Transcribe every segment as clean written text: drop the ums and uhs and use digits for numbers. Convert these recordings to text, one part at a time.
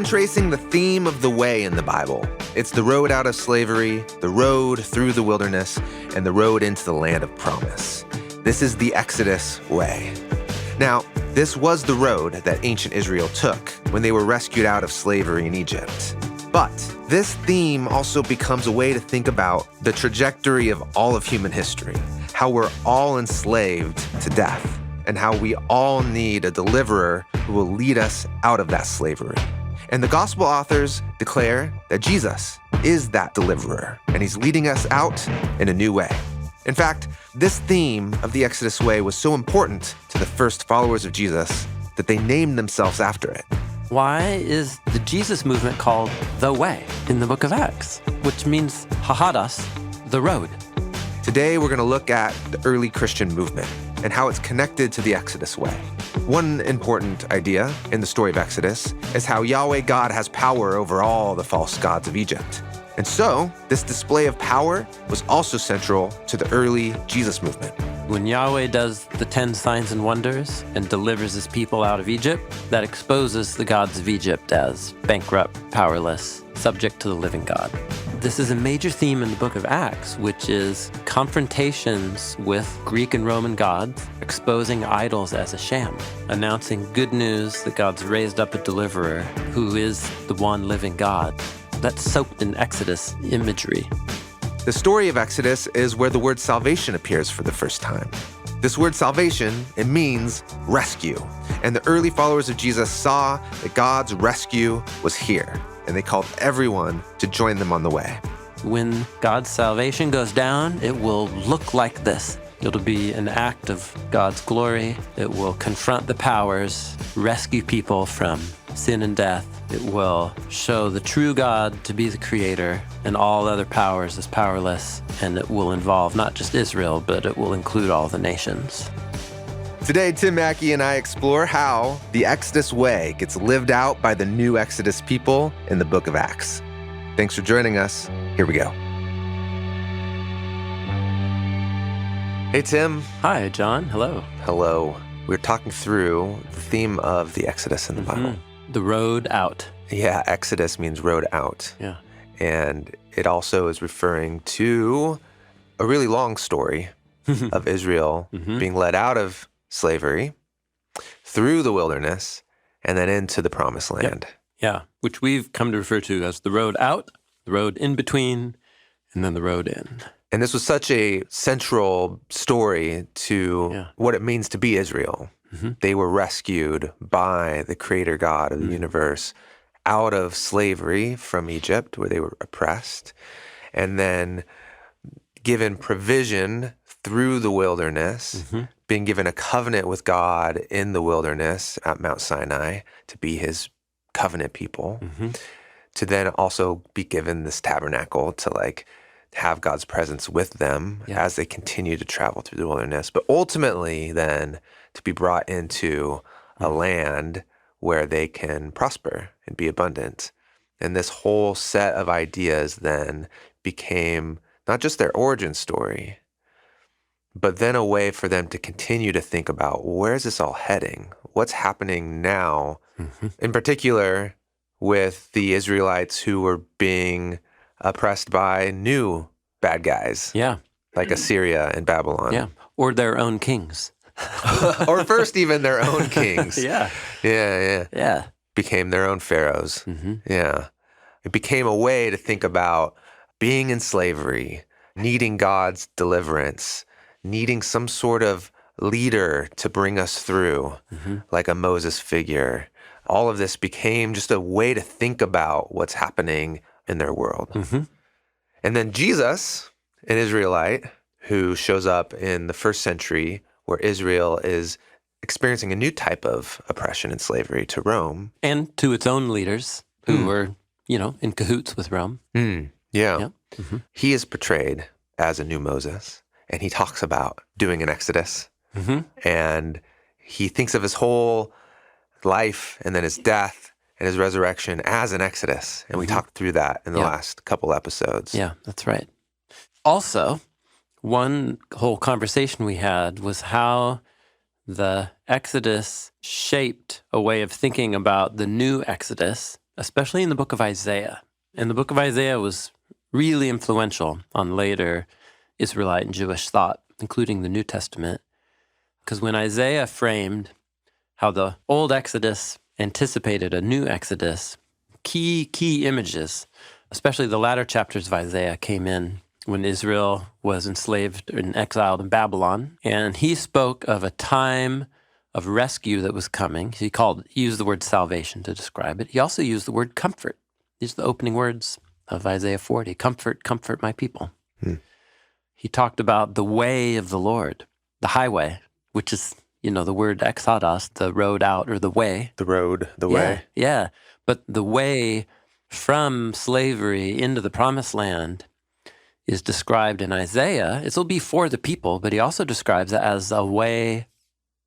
been tracing the theme of the way in the Bible. It's the road out of slavery, the road through the wilderness, and the road into the land of promise. This is the Exodus Way. Now, this was the road that ancient Israel took when they were rescued out of slavery in Egypt. But this theme also becomes a way to think about the trajectory of all of human history, how we're all enslaved to death, and how we all need a deliverer who will lead us out of that slavery. And the gospel authors declare that Jesus is that deliverer, and he's leading us out in a new way. In fact, this theme of the Exodus Way was so important to the first followers of Jesus that they named themselves after it. Why is the Jesus movement called the Way in the book of Acts, which means hahadas, the road? Today, we're going to look at the early Christian movement and how it's connected to the Exodus Way. One important idea in the story of Exodus is how Yahweh God has power over all the false gods of Egypt. And so, this display of power was also central to the early Jesus movement. When Yahweh does the 10 signs and wonders and delivers his people out of Egypt, that exposes the gods of Egypt as bankrupt, powerless, subject to the living God. This is a major theme in the book of Acts, which is confrontations with Greek and Roman gods, exposing idols as a sham, announcing good news that God's raised up a deliverer who is the one living God. That's soaked in Exodus imagery. The story of Exodus is where the word salvation appears for the first time. This word salvation, it means rescue. And the early followers of Jesus saw that God's rescue was here, and they called everyone to join them on the way. When God's salvation goes down, it will look like this. It'll be an act of God's glory. It will confront the powers, rescue people from sin and death. It will show the true God to be the creator and all other powers as powerless. And it will involve not just Israel, but it will include all the nations. Today, Tim Mackey and I explore how the Exodus Way gets lived out by the new Exodus people in the book of Acts. Thanks for joining us. Here we go. Hey, Tim. Hi, John. Hello. Hello. We're talking through the theme of the Exodus in the Bible. The road out. Yeah, Exodus means road out. Yeah. And it also is referring to a really long story of Israel being led out of slavery through the wilderness and then into the promised land. Yeah, which we've come to refer to as the road out, the road in between, and then the road in. And this was such a central story to what it means to be Israel. They were rescued by the creator God of the universe out of slavery from Egypt, where they were oppressed, and then given provision through the wilderness, being given a covenant with God in the wilderness at Mount Sinai to be his covenant people, to then also be given this tabernacle to have God's presence with them as they continue to travel through the wilderness. But ultimately then to be brought into a land where they can prosper and be abundant. And this whole set of ideas then became not just their origin story, but then a way for them to continue to think about, where's this all heading? What's happening now? In particular, with the Israelites who were being oppressed by new bad guys. Yeah. Like Assyria and Babylon. Yeah. Or their own kings. Or first even their own kings. Yeah. Became their own pharaohs. Yeah. It became a way to think about being in slavery, needing God's deliverance, needing some sort of leader to bring us through, like a Moses figure. All of this became just a way to think about what's happening in their world. And then Jesus, an Israelite who shows up in the first century where Israel is experiencing a new type of oppression and slavery to Rome. And to its own leaders who were, in cahoots with Rome. He is portrayed as a new Moses, and he talks about doing an exodus. And he thinks of his whole life and then his death and his resurrection as an exodus. And we talked through that in the last couple episodes. Yeah, that's right. Also, one whole conversation we had was how the Exodus shaped a way of thinking about the new Exodus especially in the book of Isaiah. And the book of Isaiah was really influential on later Israelite and Jewish thought, including the New Testament. Because when Isaiah framed how the old Exodus anticipated a new Exodus, key images, especially the latter chapters of Isaiah, came in when Israel was enslaved and exiled in Babylon. And he spoke of a time of rescue that was coming. He used the word salvation to describe it. He also used the word comfort. These are the opening words of Isaiah 40. Comfort, comfort my people. He talked about the way of the Lord, the highway, which is, the word exodos, the road out or the way. The road, the way. Yeah. But the way from slavery into the promised land is described in Isaiah. It'll be for the people, but he also describes it as a way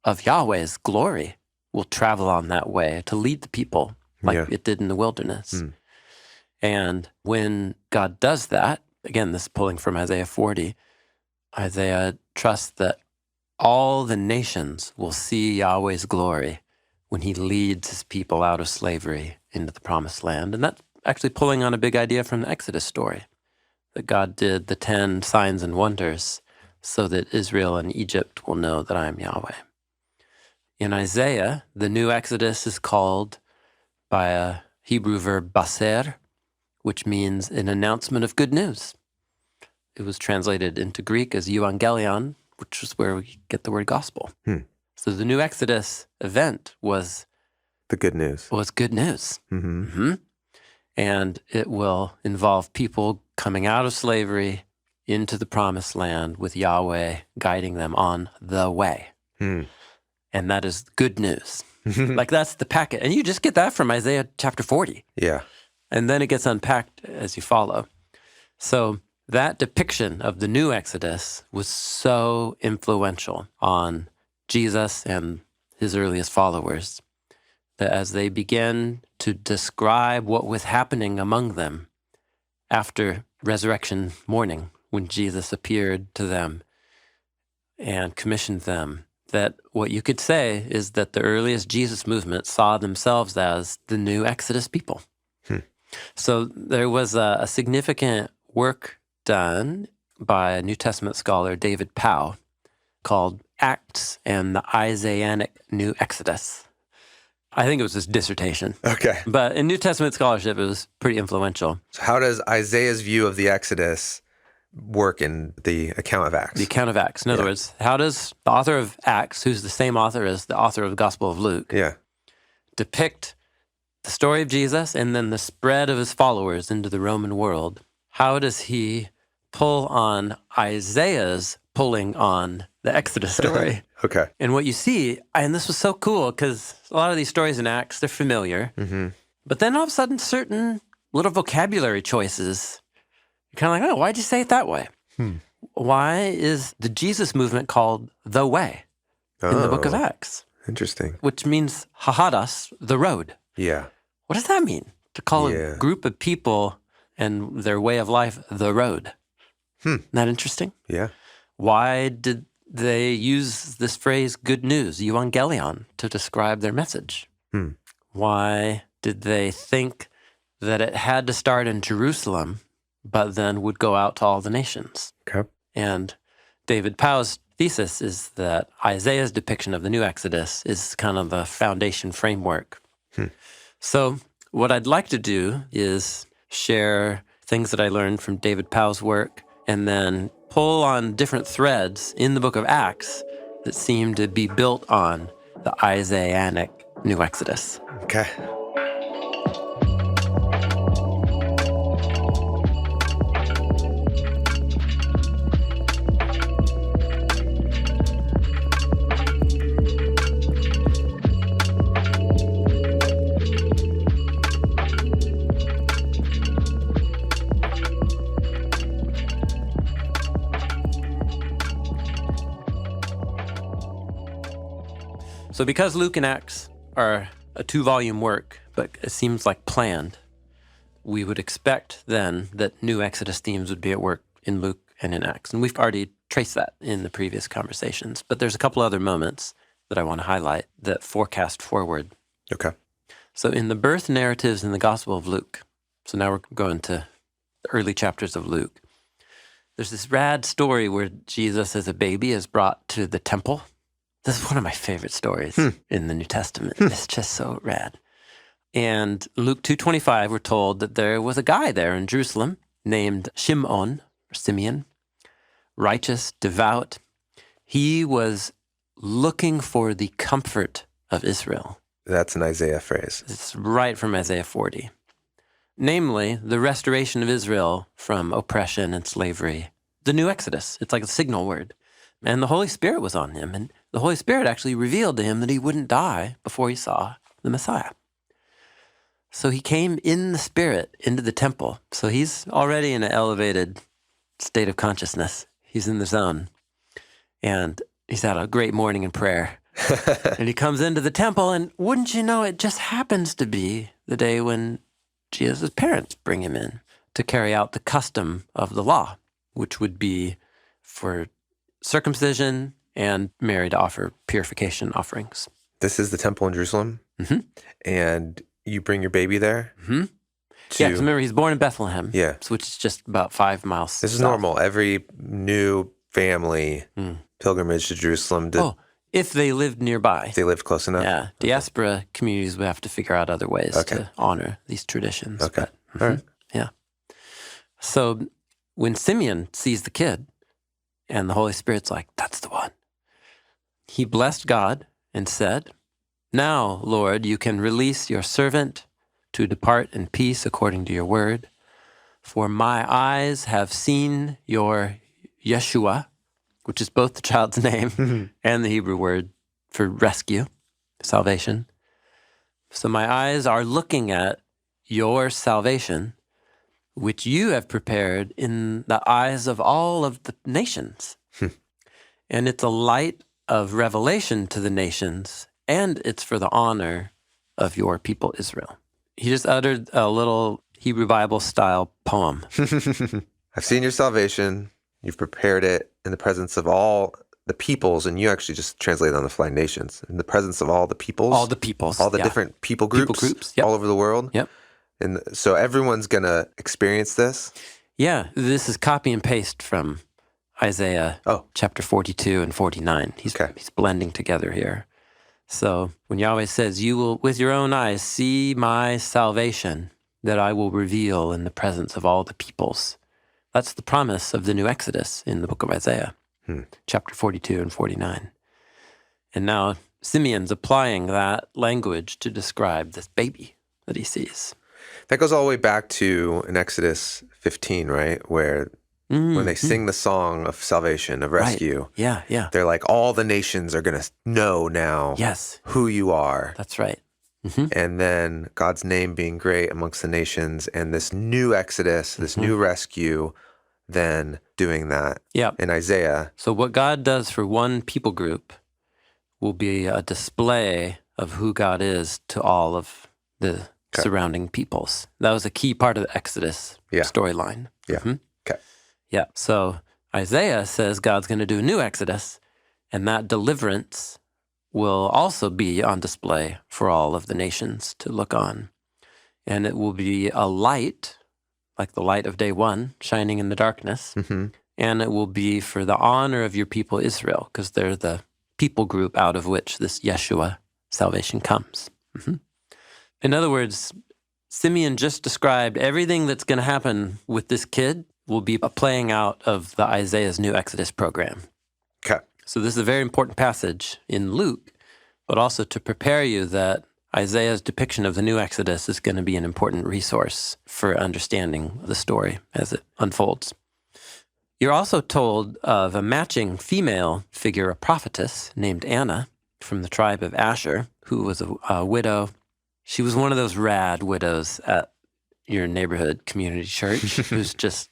of Yahweh's glory will travel on that way to lead the people like it did in the wilderness. And when God does that, again, this is pulling from Isaiah 40, Isaiah trusts that all the nations will see Yahweh's glory when he leads his people out of slavery into the promised land. And that's actually pulling on a big idea from the Exodus story, that God did the 10 signs and wonders so that Israel and Egypt will know that I am Yahweh. In Isaiah, the new Exodus is called by a Hebrew verb baser, which means an announcement of good news. It was translated into Greek as euangelion, which is where we get the word gospel. So the new Exodus event was the good news. Was good news. And it will involve people coming out of slavery into the promised land with Yahweh guiding them on the way. And that is good news. Like that's the packet. And you just get that from Isaiah chapter 40. Yeah. And then it gets unpacked as you follow. So that depiction of the new Exodus was so influential on Jesus and his earliest followers that as they began to describe what was happening among them after resurrection morning, when Jesus appeared to them and commissioned them, that what you could say is that the earliest Jesus movement saw themselves as the new Exodus people. So there was a significant work done by a New Testament scholar, David Powell, called Acts and the Isaianic New Exodus. I think it was his dissertation. Okay. But in New Testament scholarship, it was pretty influential. So how does Isaiah's view of the Exodus work in the account of Acts? The account of Acts. In other words, how does the author of Acts, who's the same author as the author of the Gospel of Luke, depict the story of Jesus and then the spread of his followers into the Roman world? How does he pull on Isaiah's pulling on the Exodus story? Okay. And what you see, and this was so cool because a lot of these stories in Acts, they're familiar. But then all of a sudden, certain little vocabulary choices, you're kind of like, oh, why'd you say it that way? Why is the Jesus movement called the way in the book of Acts? Interesting. Which means hahadas, the road. Yeah. What does that mean? To call a group of people and their way of life the road. Isn't that interesting? Yeah. Why did they use this phrase, good news, euangelion, to describe their message? Why did they think that it had to start in Jerusalem, but then would go out to all the nations? Okay. And David Powell's thesis is that Isaiah's depiction of the new Exodus is kind of the foundation framework. So what I'd like to do is share things that I learned from David Powell's work and then pull on different threads in the book of Acts that seem to be built on the Isaianic New Exodus. Okay. So because Luke and Acts are a 2-volume work, but it seems like planned, we would expect then that new Exodus themes would be at work in Luke and in Acts. And we've already traced that in the previous conversations. But there's a couple other moments that I want to highlight that forecast forward. Okay. So in the birth narratives in the Gospel of Luke, so now we're going to the early chapters of Luke, there's this rad story where Jesus as a baby is brought to the temple. This is one of my favorite stories in the New Testament. It's just so rad. And Luke 2:25, we're told that there was a guy there in Jerusalem named Simeon, righteous, devout. He was looking for the comfort of Israel. That's an Isaiah phrase. It's right from Isaiah 40. Namely, the restoration of Israel from oppression and slavery. The new Exodus. It's like a signal word. And the Holy Spirit was on him. And the Holy Spirit actually revealed to him that he wouldn't die before he saw the Messiah. So he came in the Spirit into the temple. So he's already in an elevated state of consciousness. He's in the zone. And he's had a great morning in prayer. And he comes into the temple, and wouldn't you know, it just happens to be the day when Jesus' parents bring him in to carry out the custom of the law, which would be for circumcision and Mary to offer purification offerings. This is the temple in Jerusalem, and you bring your baby there? Yeah, because remember, he's born in Bethlehem, which is just about 5 miles This is south. normal. Every new family pilgrimage to Jerusalem. If they lived nearby. If they lived close enough? Yeah. Diaspora communities would have to figure out other ways to honor these traditions. Okay. But, All right. Yeah. So when Simeon sees the kid and the Holy Spirit's like, that's the one, he blessed God and said, "Now, Lord, you can release your servant to depart in peace according to your word. For my eyes have seen your Yeshua," which is both the child's name and the Hebrew word for rescue, salvation. "So my eyes are looking at your salvation, which you have prepared in the eyes of all of the nations. And it's a light of revelation to the nations, and it's for the honor of your people Israel." He just uttered a little Hebrew Bible-style poem. I've seen your salvation. You've prepared it in the presence of all the peoples, and you actually just translated on the fly, nations. In the presence of all the peoples. All the peoples. All the different people groups all over the world. Yep. And so everyone's going to experience this? Yeah, this is copy and paste from Isaiah chapter 42 and 49. He's blending together here. So when Yahweh says, "You will with your own eyes see my salvation that I will reveal in the presence of all the peoples," that's the promise of the new Exodus in the book of Isaiah, chapter 42 and 49. And now Simeon's applying that language to describe this baby that he sees. That goes all the way back to in Exodus 15, right? Where when they sing the song of salvation, of rescue, they're like, all the nations are going to know now who you are. That's right. And then God's name being great amongst the nations, and this new Exodus, this new rescue, then doing that in Isaiah. So what God does for one people group will be a display of who God is to all of the surrounding peoples. That was a key part of the Exodus storyline. So Isaiah says God's going to do a new Exodus, and that deliverance will also be on display for all of the nations to look on. And it will be a light, like the light of day one, shining in the darkness. And it will be for the honor of your people Israel, because they're the people group out of which this Yeshua salvation comes. In other words, Simeon just described everything that's going to happen with this kid will be a playing out of the Isaiah's New Exodus program. So this is a very important passage in Luke, but also to prepare you that Isaiah's depiction of the New Exodus is going to be an important resource for understanding the story as it unfolds. You're also told of a matching female figure, a prophetess named Anna from the tribe of Asher, who was a widow. She was one of those rad widows at your neighborhood community church who's just,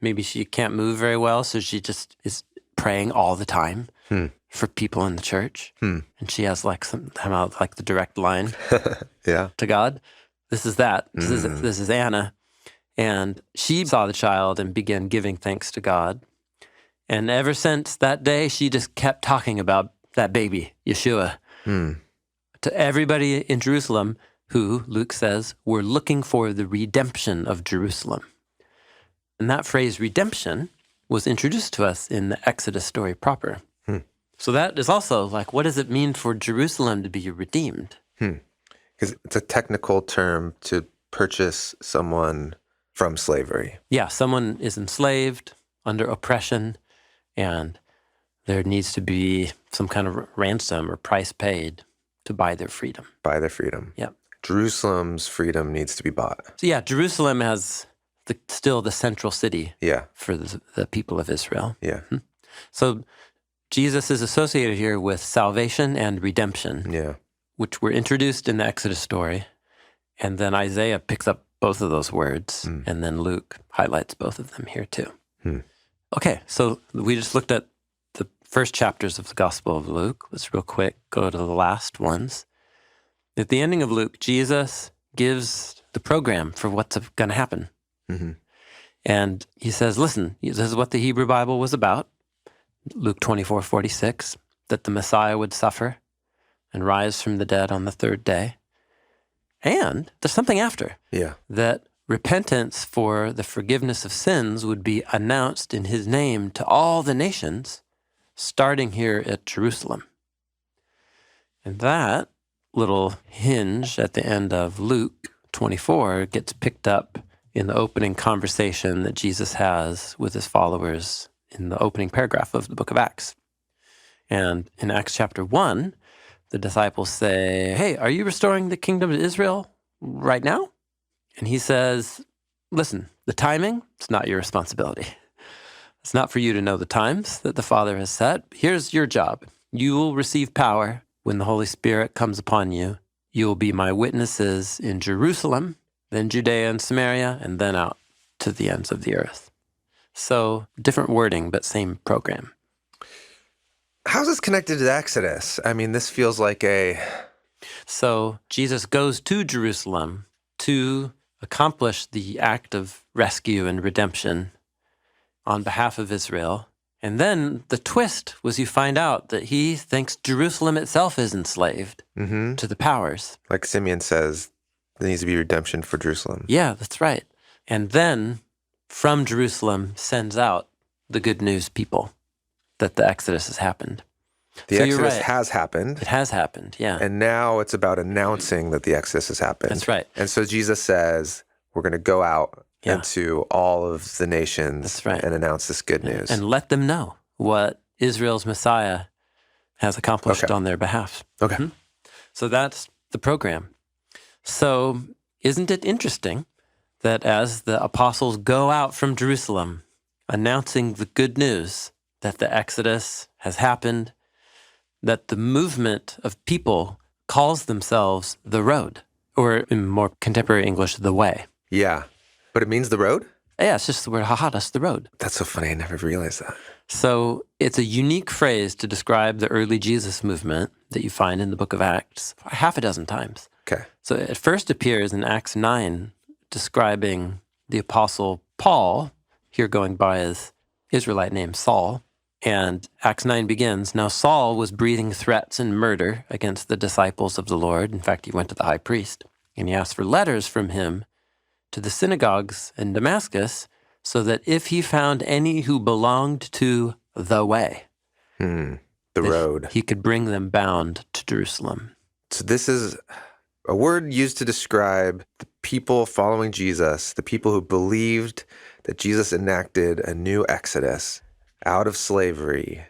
maybe she can't move very well, so she just is praying all the time for people in the church. And she has like somehow like the direct line to God. This is that. This is Anna. And she saw the child and began giving thanks to God. And ever since that day, she just kept talking about that baby, Yeshua, to everybody in Jerusalem. who, Luke says, were looking for the redemption of Jerusalem. And that phrase, redemption, was introduced to us in the Exodus story proper. So that is also like, what does it mean for Jerusalem to be redeemed? Because it's a technical term to purchase someone from slavery. Yeah, someone is enslaved, under oppression, and there needs to be some kind of ransom or price paid to buy their freedom. Buy their freedom. Yep. Jerusalem's freedom needs to be bought. So yeah, Jerusalem has still the central city Yeah. for the people of Israel. Yeah. So Jesus is associated here with salvation and redemption, Yeah. which were introduced in the Exodus story. And then Isaiah picks up both of those words, and then Luke highlights both of them here too. Okay, so we just looked at the first chapters of the Gospel of Luke. Let's real quick go to the last ones. At the ending of Luke, Jesus gives the program for what's going to happen. And he says, listen, this is what the Hebrew Bible was about. Luke 24:46, that the Messiah would suffer and rise from the dead on the third day. And there's something after. Yeah. That repentance for the forgiveness of sins would be announced in his name to all the nations, starting here at Jerusalem. And that little hinge at the end of Luke 24 gets picked up in the opening conversation that Jesus has with his followers in the opening paragraph of the book of Acts. And in Acts chapter 1, the disciples say, hey, are you restoring the kingdom to Israel right now? And he says, listen, the timing, it's not your responsibility. It's not for you to know the times that the Father has set. Here's your job. You will receive power when the Holy Spirit comes upon you. You will be my witnesses in Jerusalem, then Judea and Samaria, and then out to the ends of the earth. So different wording, but same program. How's this connected to the Exodus? I mean, this feels like So Jesus goes to Jerusalem to accomplish the act of rescue and redemption on behalf of Israel. And then the twist was you find out that he thinks Jerusalem itself is enslaved to the powers. Like Simeon says, there needs to be redemption for Jerusalem. Yeah, that's right. And then from Jerusalem sends out the good news people that the Exodus has happened. The Exodus has happened. It has happened, yeah. And now it's about announcing that the Exodus has happened. That's right. And so Jesus says, we're going to go out into all of the nations and announce this good news. And let them know what Israel's Messiah has accomplished on their behalf. Okay. So that's the program. So isn't it interesting that as the apostles go out from Jerusalem announcing the good news that the Exodus has happened, that the movement of people calls themselves the road, or in more contemporary English, the way. Yeah. But it means the road? Yeah, it's just the word hahadas, the road. That's so funny. I never realized that. So it's a unique phrase to describe the early Jesus movement that you find in the book of Acts half a dozen times. Okay. So it first appears in Acts 9, describing the apostle Paul, here going by his Israelite name Saul. And Acts 9 begins, now Saul was breathing threats and murder against the disciples of the Lord. In fact, he went to the high priest, and he asked for letters from him to the synagogues in Damascus, so that if he found any who belonged to the way, the road, he could bring them bound to Jerusalem. So this is a word used to describe the people following Jesus, the people who believed that Jesus enacted a new exodus out of slavery,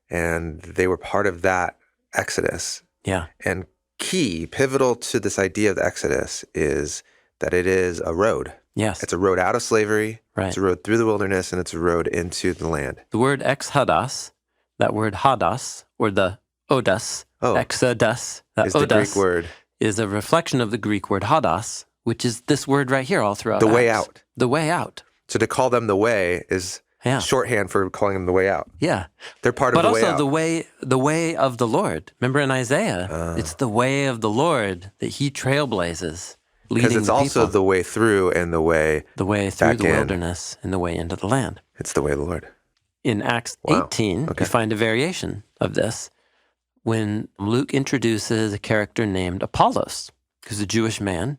and they were part of that exodus. Yeah. And pivotal to this idea of the exodus is that it is a road. Yes. It's a road out of slavery, Right. It's a road through the wilderness, and it's a road into the land. The word exodos, that word hadas, or the odas, exodus, that is the odas Greek word. Is a reflection of the Greek word hadas, which is this word right here all throughout The Acts. way out. The way out. So to call them the way is shorthand for calling them the way out. Yeah. They're part of the way out. But also the way of the Lord. Remember in Isaiah, it's the way of the Lord that he trailblazes, leading because it's the also people. the way through and the way through the wilderness and the way into the land. It's the way of the Lord. In Acts 18, you find a variation of this when Luke introduces a character named Apollos. who's a Jewish man,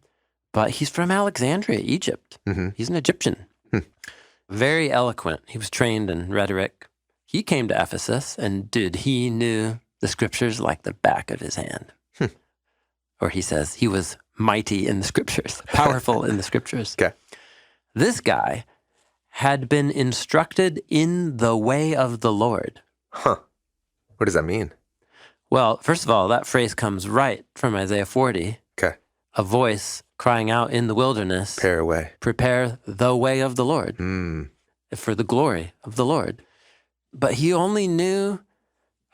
but he's from Alexandria, Egypt. He's an Egyptian. Very eloquent. He was trained in rhetoric. He came to Ephesus, and he knew the scriptures like the back of his hand. Or he says he was mighty in the scriptures, powerful in the scriptures. Okay. This guy had been instructed in the way of the Lord. Huh. What does that mean? Well, first of all, that phrase comes right from Isaiah 40. Okay. A voice crying out in the wilderness, prepare the way of the Lord, for the glory of the Lord. But he only knew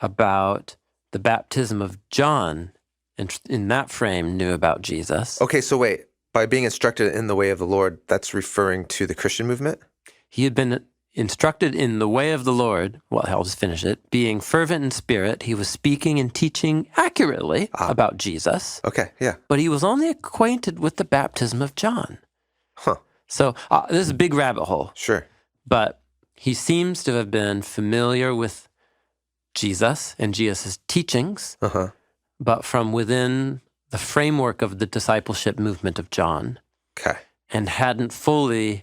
about the baptism of John, and in that frame knew about Jesus. Okay, so wait. By being instructed in the way of the Lord, that's referring to the Christian movement? He had been instructed in the way of the Lord. Well, I'll just finish it. Being fervent in spirit, he was speaking and teaching accurately about Jesus. Okay, yeah. But he was only acquainted with the baptism of John. Huh. So this is a big rabbit hole. Sure. But he seems to have been familiar with Jesus and Jesus' teachings, but from within the framework of the discipleship movement of John. Okay. And hadn't fully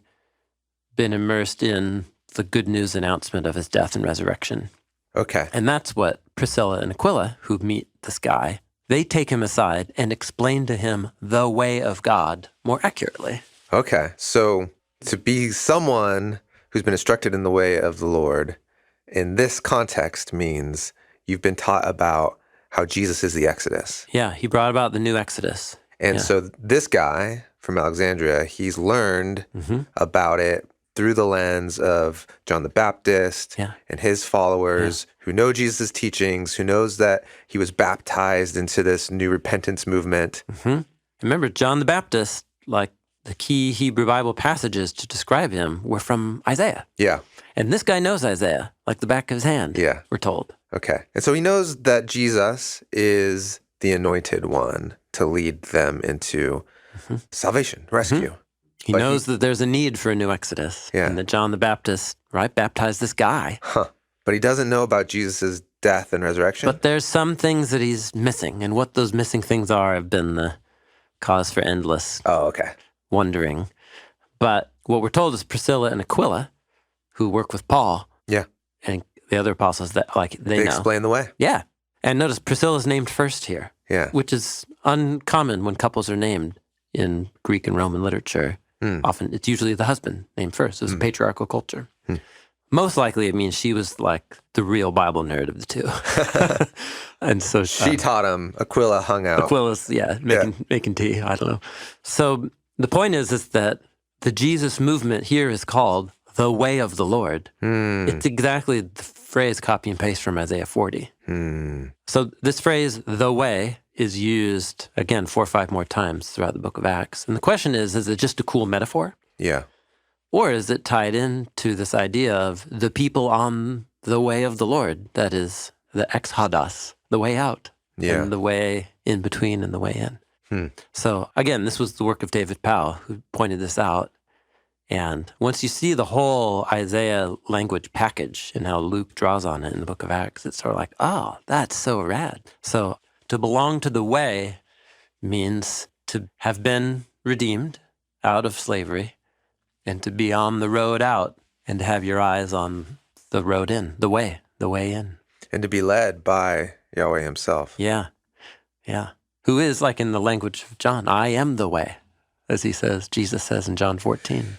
been immersed in the good news announcement of his death and resurrection. Okay. And that's what Priscilla and Aquila, who meet this guy, they take him aside and explain to him the way of God more accurately. Okay. So to be someone who's been instructed in the way of the Lord in this context means you've been taught about how Jesus is the Exodus. Yeah, he brought about the new Exodus. And so this guy from Alexandria, he's learned about it through the lens of John the Baptist and his followers who know Jesus' teachings, who knows that he was baptized into this new repentance movement. Remember, John the Baptist, like the key Hebrew Bible passages to describe him were from Isaiah. Yeah. And this guy knows Isaiah like the back of his hand, we're told. Okay. And so he knows that Jesus is the anointed one to lead them into salvation, rescue. He knows that there's a need for a new Exodus. And that John the Baptist, baptized this guy. But he doesn't know about Jesus' death and resurrection. But there's some things that he's missing. And what those missing things are have been the cause for endless wondering. But what we're told is Priscilla and Aquila, who work with Paul, and the other apostles, that they know. Explain the way. Yeah. And notice Priscilla's named first here, which is uncommon when couples are named in Greek and Roman literature. Often it's usually the husband named first. It was a patriarchal culture. Most likely it means she was like the real Bible nerd of the two. And so she taught him. Aquila hung out. Aquila's, making tea. I don't know. So the point is that the Jesus movement here is called the way of the Lord. It's exactly the phrase copy and paste from Isaiah 40. So this phrase, the way, is used, again, 4 or 5 more times throughout the book of Acts. And the question is it just a cool metaphor? Yeah. Or is it tied into this idea of the people on the way of the Lord? That is the exodos, the way out, and the way in between and the way in. So again, this was the work of David Powell, who pointed this out. And once you see the whole Isaiah language package and how Luke draws on it in the book of Acts, it's sort of like, oh, that's so rad. So to belong to the way means to have been redeemed out of slavery and to be on the road out and to have your eyes on the road in, the way in. And to be led by Yahweh himself. Yeah. Who is, like in the language of John, I am the way, as Jesus says in John 14.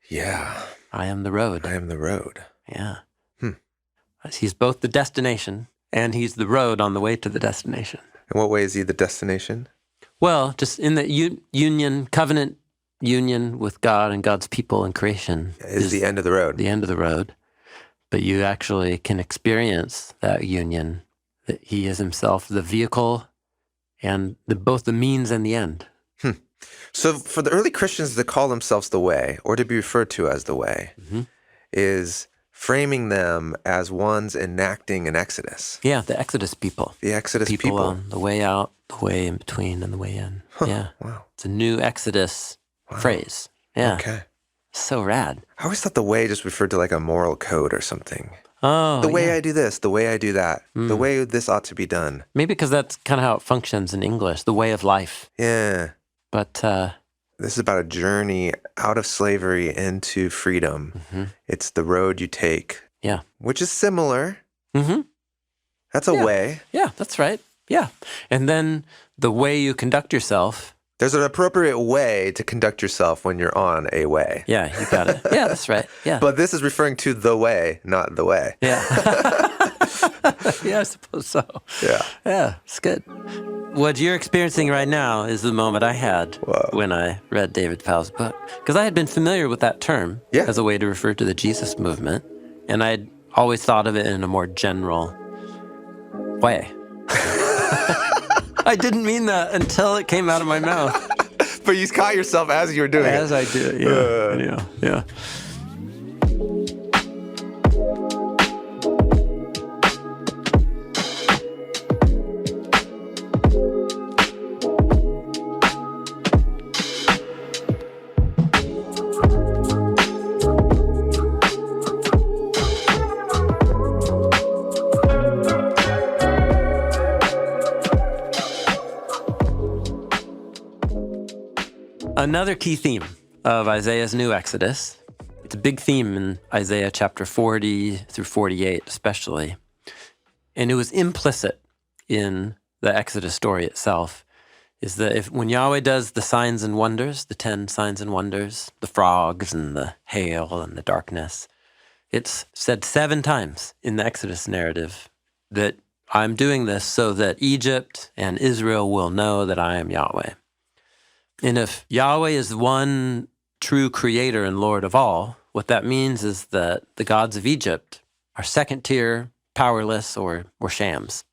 Yeah. I am the road. I am the road. Yeah. He's both the destination and he's the road on the way to the destination. In what way is he the destination? Well, just in the union, covenant union with God and God's people and creation. Is the end of the road. The end of the road. But you actually can experience that union, that he is himself the vehicle and both the means and the end. So for the early Christians to call themselves the way, or to be referred to as the way, is framing them as ones enacting an Exodus. Yeah, the Exodus people. The Exodus people. On the way out, the way in between, and the way in. Yeah. Wow. It's a new Exodus phrase. Yeah. Okay. So rad. I always thought the way just referred to like a moral code or something. Oh, The way yeah. I do this, the way I do that, the way this ought to be done. Maybe because that's kind of how it functions in English, the way of life. Yeah. But This is about a journey out of slavery into freedom. It's the road you take. Yeah. Which is similar. Mm-hmm. That's a way. Yeah, that's right. Yeah. And then the way you conduct yourself. There's an appropriate way to conduct yourself when you're on a way. Yeah, you got it. Yeah, that's right. Yeah. But this is referring to the way, not the way. Yeah. Yeah, I suppose so. Yeah. Yeah, it's good. What you're experiencing right now is the moment I had when I read David Powell's book. Because I had been familiar with that term as a way to refer to the Jesus movement. And I'd always thought of it in a more general way. I didn't mean that until it came out of my mouth. But you caught yourself as you were doing it. As I do it, yeah. Another key theme of Isaiah's new Exodus, it's a big theme in Isaiah chapter 40 through 48 especially, and it was implicit in the Exodus story itself, is that when Yahweh does the signs and wonders, the 10 signs and wonders, the frogs and the hail and the darkness, it's said 7 times in the Exodus narrative that I'm doing this so that Egypt and Israel will know that I am Yahweh. And if Yahweh is one true creator and Lord of all, what that means is that the gods of Egypt are second tier, powerless, or shams.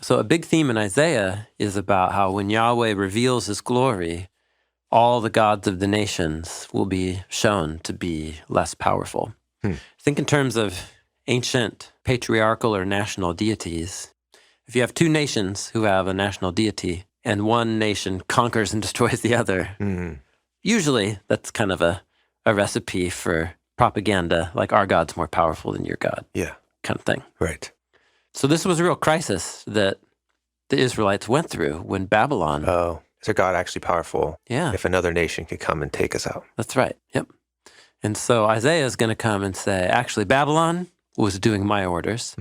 So a big theme in Isaiah is about how when Yahweh reveals his glory, all the gods of the nations will be shown to be less powerful. Think in terms of ancient patriarchal or national deities. If you have 2 nations who have a national deity, and one nation conquers and destroys the other. Usually, that's kind of a recipe for propaganda, like our God's more powerful than your God, kind of thing. Right. So this was a real crisis that the Israelites went through when Babylon... Oh, is our God actually powerful? Yeah. If another nation could come and take us out. That's right, yep. And so Isaiah is going to come and say, actually, Babylon was doing my orders.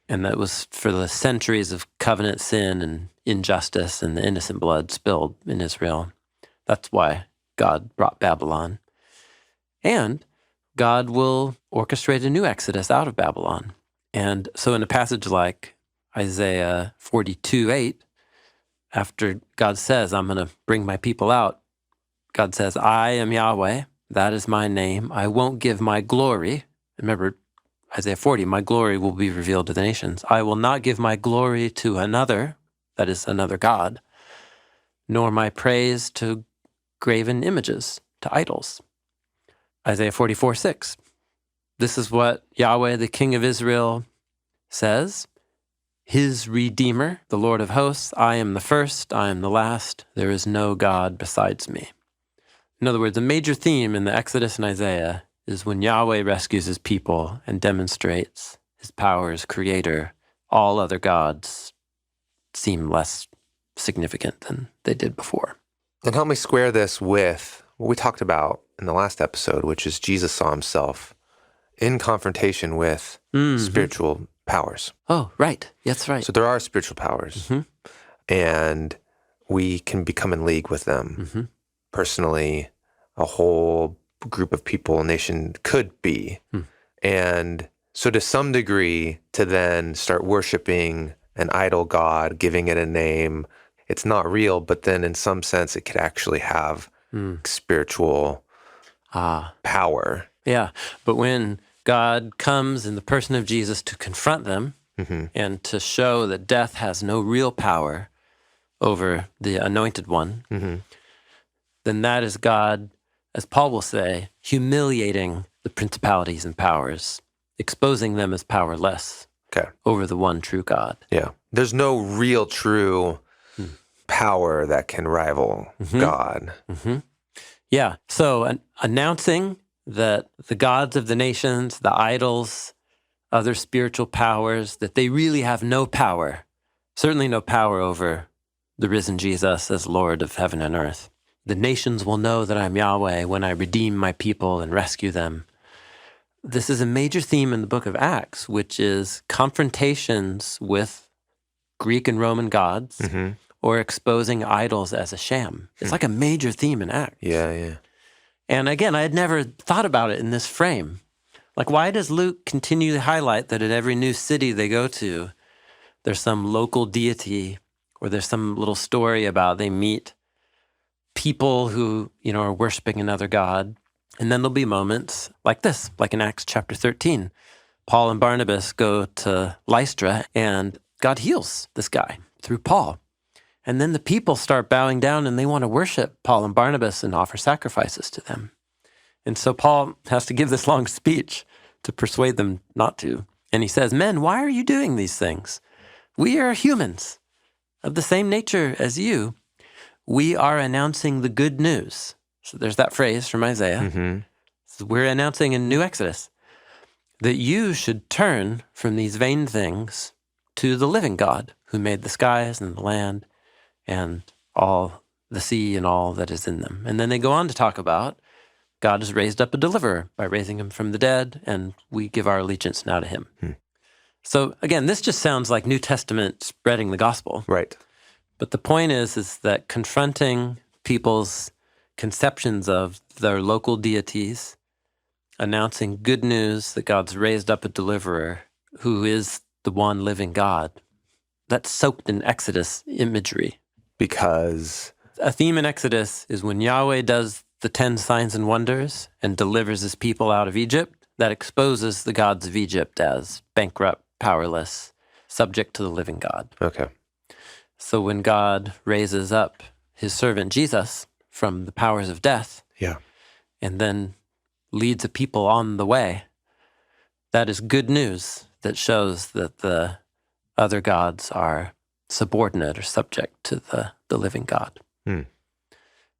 And that was for the centuries of covenant sin and injustice and the innocent blood spilled in Israel. That's why God brought Babylon. And God will orchestrate a new exodus out of Babylon. And so in a passage like Isaiah 42:8, after God says, I'm going to bring my people out, God says, I am Yahweh, that is my name. I won't give my glory. Remember, Isaiah 40, my glory will be revealed to the nations. I will not give my glory to another, that is another God, nor my praise to graven images, to idols. Isaiah 44:6. This is what Yahweh, the King of Israel, says. His Redeemer, the Lord of hosts, I am the first, I am the last, there is no God besides me. In other words, a major theme in the Exodus and Isaiah is when Yahweh rescues his people and demonstrates his power as creator, all other gods seem less significant than they did before. And help me square this with what we talked about in the last episode, which is Jesus saw himself in confrontation with spiritual powers. Oh, right. That's right. So there are spiritual powers, and we can become in league with them. Personally, a whole group of people, a nation could be. And so to some degree, to then start worshiping an idol god, giving it a name, it's not real, but then in some sense it could actually have spiritual power. Yeah, but when God comes in the person of Jesus to confront them and to show that death has no real power over the anointed one, then that is God, as Paul will say, humiliating the principalities and powers, exposing them as powerless over the one true God. Yeah. There's no real true power that can rival God. Yeah. So announcing that the gods of the nations, the idols, other spiritual powers, that they really have no power, certainly no power over the risen Jesus as Lord of heaven and earth. The nations will know that I'm Yahweh when I redeem my people and rescue them. This is a major theme in the book of Acts, which is confrontations with Greek and Roman gods or exposing idols as a sham. It's like a major theme in Acts. Yeah. And again, I had never thought about it in this frame. Like, why does Luke continue to highlight that at every new city they go to, there's some local deity or there's some little story about they meet people who, are worshiping another god? And then there'll be moments like this, like in Acts chapter 13. Paul and Barnabas go to Lystra and God heals this guy through Paul. And then the people start bowing down and they want to worship Paul and Barnabas and offer sacrifices to them. And so Paul has to give this long speech to persuade them not to. And he says, "Men, why are you doing these things? We are humans of the same nature as you. We are announcing the good news." So there's that phrase from Isaiah. So we're announcing in New Exodus that you should turn from these vain things to the living God who made the skies and the land and all the sea and all that is in them. And then they go on to talk about God has raised up a deliverer by raising him from the dead, and we give our allegiance now to him. So again, this just sounds like New Testament spreading the gospel. Right. But the point is that confronting people's conceptions of their local deities, announcing good news that God's raised up a deliverer who is the one living God, that's soaked in Exodus imagery. Because a theme in Exodus is when Yahweh does the 10 signs and wonders and delivers his people out of Egypt, that exposes the gods of Egypt as bankrupt, powerless, subject to the living God. Okay. So when God raises up his servant Jesus from the powers of death, and then leads a people on the way, that is good news that shows that the other gods are subordinate or subject to the living God.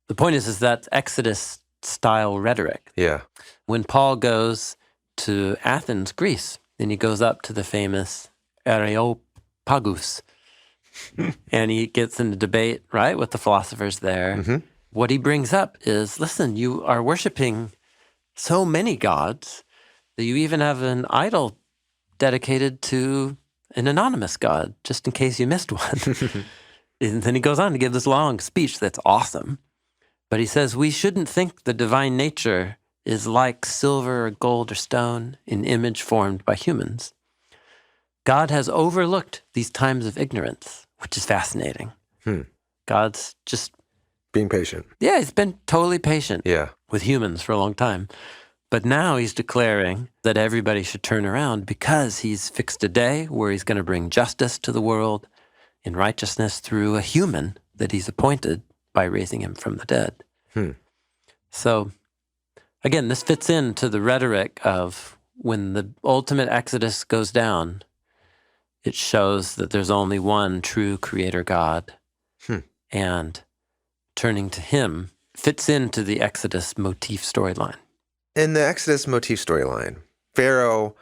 The point is that Exodus-style rhetoric. Yeah. When Paul goes to Athens, Greece, and he goes up to the famous Areopagus, and he gets in a debate, right, with the philosophers there. What he brings up is, listen, you are worshiping so many gods that you even have an idol dedicated to an anonymous god, just in case you missed one. And then he goes on to give this long speech that's awesome. But he says, we shouldn't think the divine nature is like silver or gold or stone, an image formed by humans. God has overlooked these times of ignorance, which is fascinating. God's just being patient. Yeah, he's been totally patient with humans for a long time. But now he's declaring that everybody should turn around because he's fixed a day where he's going to bring justice to the world in righteousness through a human that he's appointed by raising him from the dead. So, again, this fits into the rhetoric of when the ultimate Exodus goes down, it shows that there's only one true creator God. And turning to him fits into the Exodus motif storyline. In the Exodus motif storyline, Pharaoh,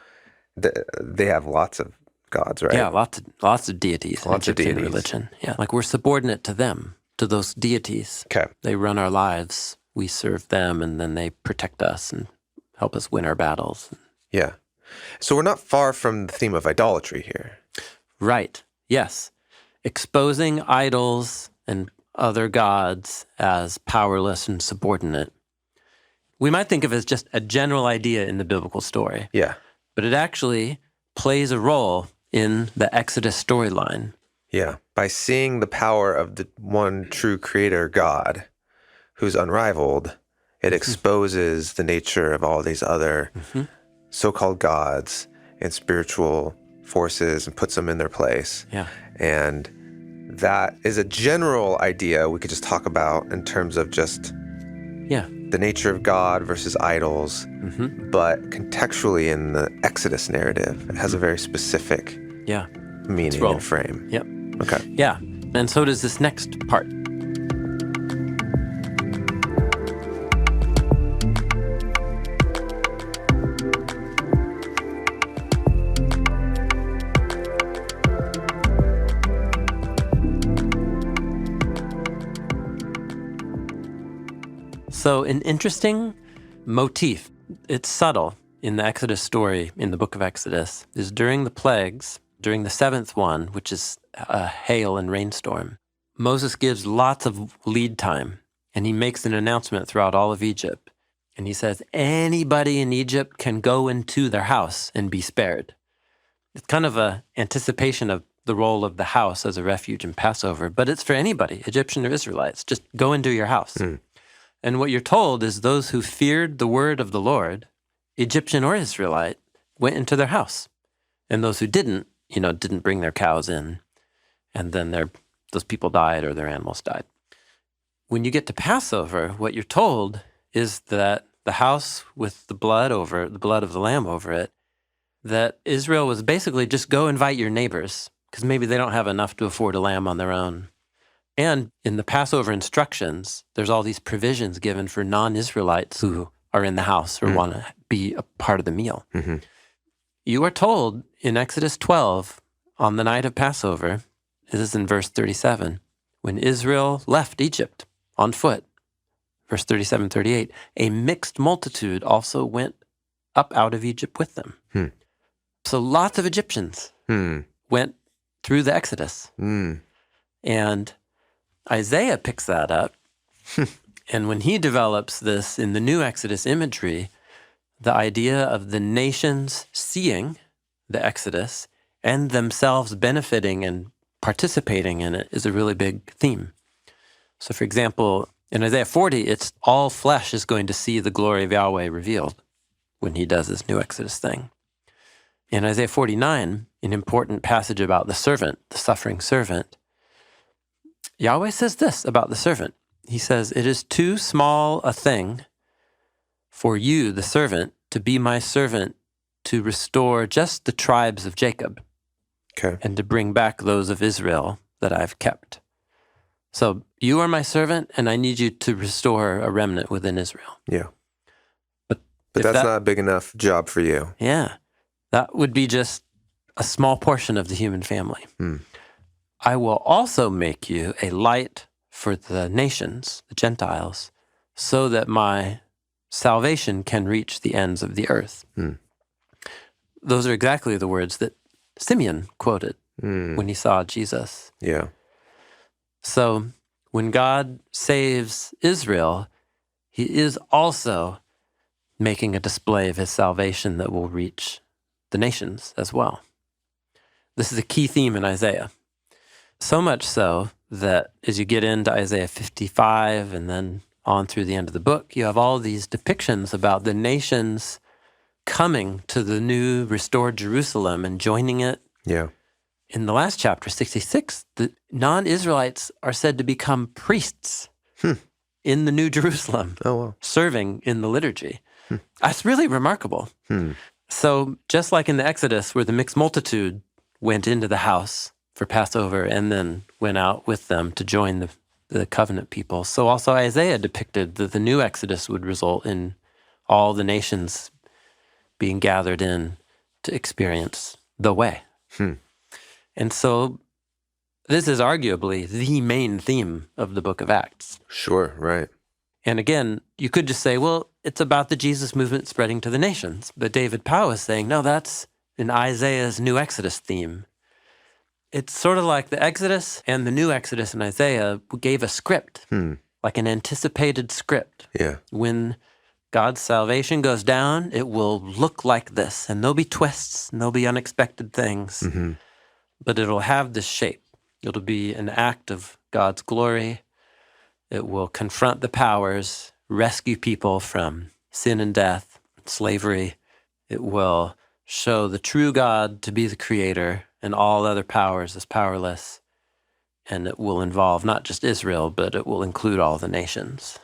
they have lots of gods, right? Yeah, lots of deities. Lots of deities. Religion. Yeah, like we're subordinate to them, to those deities. Okay. They run our lives. We serve them, and then they protect us and help us win our battles. Yeah. So we're not far from the theme of idolatry here. Right. Yes. Exposing idols and other gods as powerless and subordinate. We might think of it as just a general idea in the biblical story. Yeah. But it actually plays a role in the Exodus storyline. Yeah. By seeing the power of the one true creator God, who's unrivaled, it exposes the nature of all these other so-called gods and spiritual forces and puts them in their place. Yeah. And that is a general idea we could just talk about in terms of just the nature of God versus idols. But contextually in the Exodus narrative, it has a very specific meaning and frame. Yep. Okay. Yeah. And so does this next part. So an interesting motif, it's subtle in the Exodus story, in the book of Exodus, is during the plagues, during the seventh one, which is a hail and rainstorm, Moses gives lots of lead time, and he makes an announcement throughout all of Egypt. And he says, anybody in Egypt can go into their house and be spared. It's kind of an anticipation of the role of the house as a refuge in Passover, but it's for anybody, Egyptian or Israelites. Just go into your house. And what you're told is those who feared the word of the Lord, Egyptian or Israelite, went into their house. And those who didn't, didn't bring their cows in. And then those people died or their animals died. When you get to Passover, what you're told is that the house with the blood of the lamb over it, that Israel was basically just go invite your neighbors, because maybe they don't have enough to afford a lamb on their own. And in the Passover instructions, there's all these provisions given for non-Israelites who are in the house or want to be a part of the meal. Mm-hmm. You are told in Exodus 12, on the night of Passover, this is in verse 37, when Israel left Egypt on foot, verse 37, 38, a mixed multitude also went up out of Egypt with them. So lots of Egyptians went through the Exodus. And Isaiah picks that up. And when he develops this in the new Exodus imagery, the idea of the nations seeing the Exodus and themselves benefiting and participating in it is a really big theme. So for example, in Isaiah 40, it's all flesh is going to see the glory of Yahweh revealed when he does this new Exodus thing. In Isaiah 49, an important passage about the servant, the suffering servant, Yahweh says this about the servant. He says, it is too small a thing for you, the servant, to be my servant, to restore just the tribes of Jacob, and to bring back those of Israel that I've kept. So you are my servant, and I need you to restore a remnant within Israel. Yeah. But that's not a big enough job for you. Yeah. That would be just a small portion of the human family. I will also make you a light for the nations, the Gentiles, so that my salvation can reach the ends of the earth. Those are exactly the words that Simeon quoted when he saw Jesus. Yeah. So when God saves Israel, he is also making a display of his salvation that will reach the nations as well. This is a key theme in Isaiah. So much so that as you get into Isaiah 55 and then on through the end of the book, you have all these depictions about the nations coming to the new restored Jerusalem and joining it. Yeah. In the last chapter, 66, the non-Israelites are said to become priests in the new Jerusalem, serving in the liturgy. That's really remarkable. So just like in the Exodus, where the mixed multitude went into the house for Passover and then went out with them to join the covenant people, so also Isaiah depicted that the new Exodus would result in all the nations being gathered in to experience the way. And so this is arguably the main theme of the book of Acts. Sure, right. And again, you could just say, well, it's about the Jesus movement spreading to the nations. But David Powell is saying, no, that's in Isaiah's new Exodus theme. It's sort of like the Exodus and the new Exodus in Isaiah gave a script, like an anticipated script. Yeah. When God's salvation goes down, it will look like this. And there'll be twists, and there'll be unexpected things. But it'll have this shape. It'll be an act of God's glory. It will confront the powers, rescue people from sin and death, slavery. It will show the true God to be the creator and all other powers as powerless. And it will involve not just Israel, but it will include all the nations.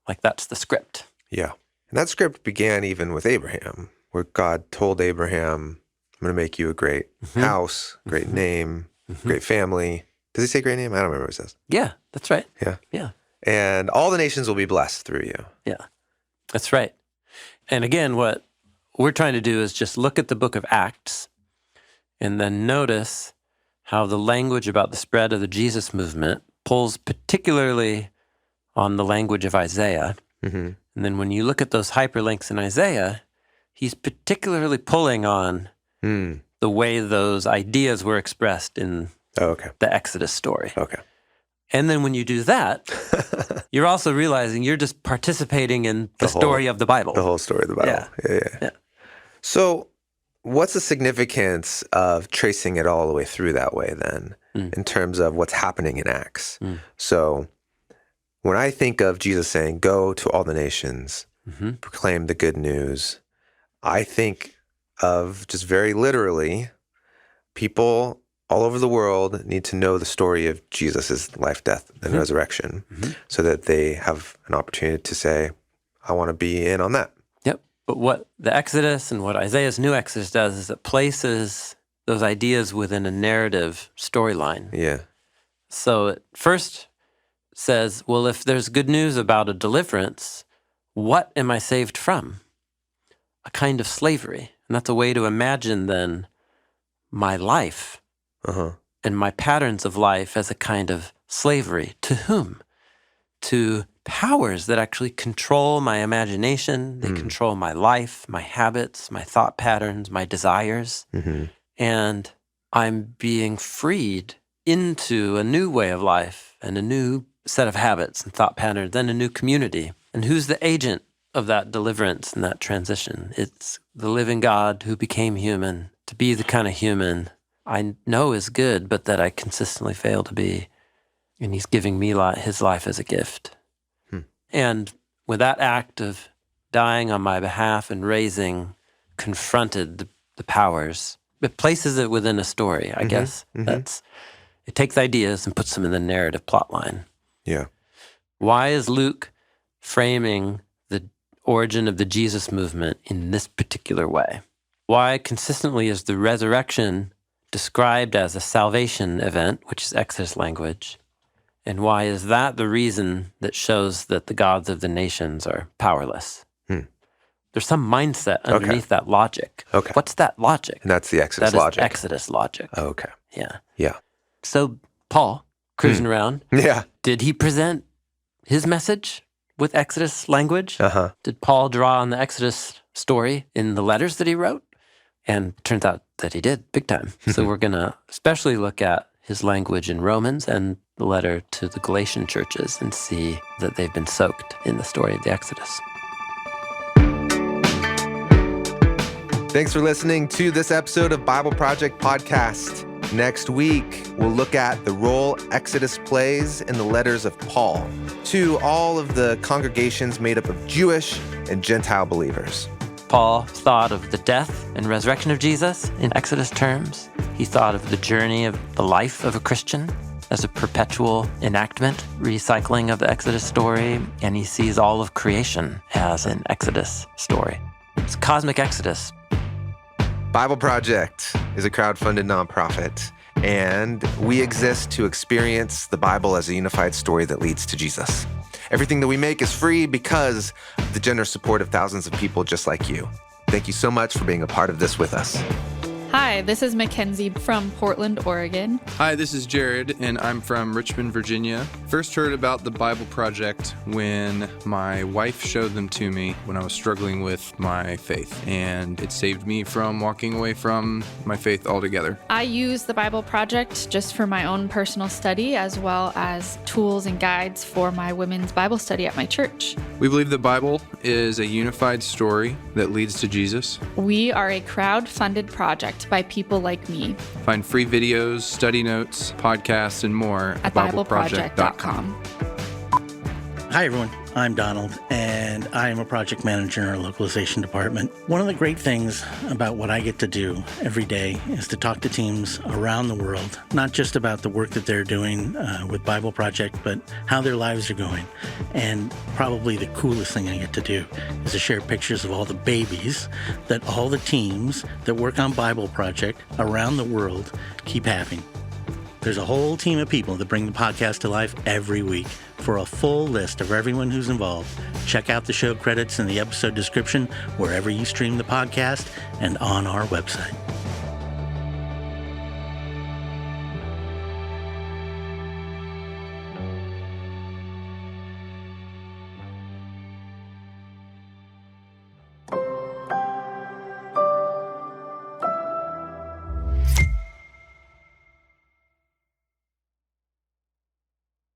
Like that's the script. Yeah. And that script began even with Abraham, where God told Abraham, I'm going to make you a great house, great name, great family. Does he say great name? I don't remember what it says. Yeah, that's right. Yeah. Yeah. And all the nations will be blessed through you. Yeah, that's right. And again, what we're trying to do is just look at the book of Acts and then notice how the language about the spread of the Jesus movement pulls particularly on the language of Isaiah And then when you look at those hyperlinks in Isaiah, he's particularly pulling on the way those ideas were expressed in the Exodus story. And then when you do that, you're also realizing you're just participating in the story of the Bible. The whole story of the Bible. Yeah. So what's the significance of tracing it all the way through that way then, in terms of what's happening in Acts? So when I think of Jesus saying, go to all the nations, proclaim the good news, I think of just very literally people all over the world need to know the story of Jesus' life, death, and resurrection so that they have an opportunity to say, I want to be in on that. Yep. But what the Exodus and what Isaiah's new Exodus does is it places those ideas within a narrative storyline. Yeah. So it first says, well, if there's good news about a deliverance, what am I saved from? A kind of slavery. And that's a way to imagine then my life and my patterns of life as a kind of slavery. To whom? To powers that actually control my imagination. They control my life, my habits, my thought patterns, my desires. And I'm being freed into a new way of life and a new set of habits and thought patterns, then a new community. And who's the agent of that deliverance and that transition? It's the living God who became human to be the kind of human I know is good, but that I consistently fail to be. And he's giving me his life as a gift. And with that act of dying on my behalf and raising, confronted the powers, it places it within a story, I guess. It takes ideas and puts them in the narrative plot line. Yeah. Why is Luke framing the origin of the Jesus movement in this particular way? Why consistently is the resurrection described as a salvation event, which is Exodus language? And why is that the reason that shows that the gods of the nations are powerless? There's some mindset underneath that logic. What's that logic? And that's the Exodus logic. That is Exodus logic. Yeah. So Paul, cruising around, did he present his message with Exodus language? Did Paul draw on the Exodus story in the letters that he wrote? And turns out that he did, big time. So we're going to especially look at his language in Romans and the letter to the Galatian churches and see that they've been soaked in the story of the Exodus. Thanks for listening to this episode of Bible Project Podcast. Next week, we'll look at the role Exodus plays in the letters of Paul to all of the congregations made up of Jewish and Gentile believers. Paul thought of the death and resurrection of Jesus in Exodus terms. He thought of the journey of the life of a Christian as a perpetual enactment, recycling of the Exodus story, and he sees all of creation as an Exodus story. It's cosmic Exodus. Bible Project is a crowdfunded nonprofit, and we exist to experience the Bible as a unified story that leads to Jesus. Everything that we make is free because of the generous support of thousands of people just like you. Thank you so much for being a part of this with us. Hi, this is Mackenzie from Portland, Oregon. Hi, this is Jared, and I'm from Richmond, Virginia. First heard about the Bible Project when my wife showed them to me when I was struggling with my faith, and it saved me from walking away from my faith altogether. I use the Bible Project just for my own personal study, as well as tools and guides for my women's Bible study at my church. We believe the Bible is a unified story that leads to Jesus. We are a crowd-funded project by people like me. Find free videos, study notes, podcasts, and more at BibleProject.com. Hi, everyone. I'm Donald, and I am a project manager in our localization department. One of the great things about what I get to do every day is to talk to teams around the world, not just about the work that they're doing with Bible Project, but how their lives are going. And probably the coolest thing I get to do is to share pictures of all the babies that all the teams that work on Bible Project around the world keep having. There's a whole team of people that bring the podcast to life every week. For a full list of everyone who's involved, check out the show credits in the episode description wherever you stream the podcast and on our website.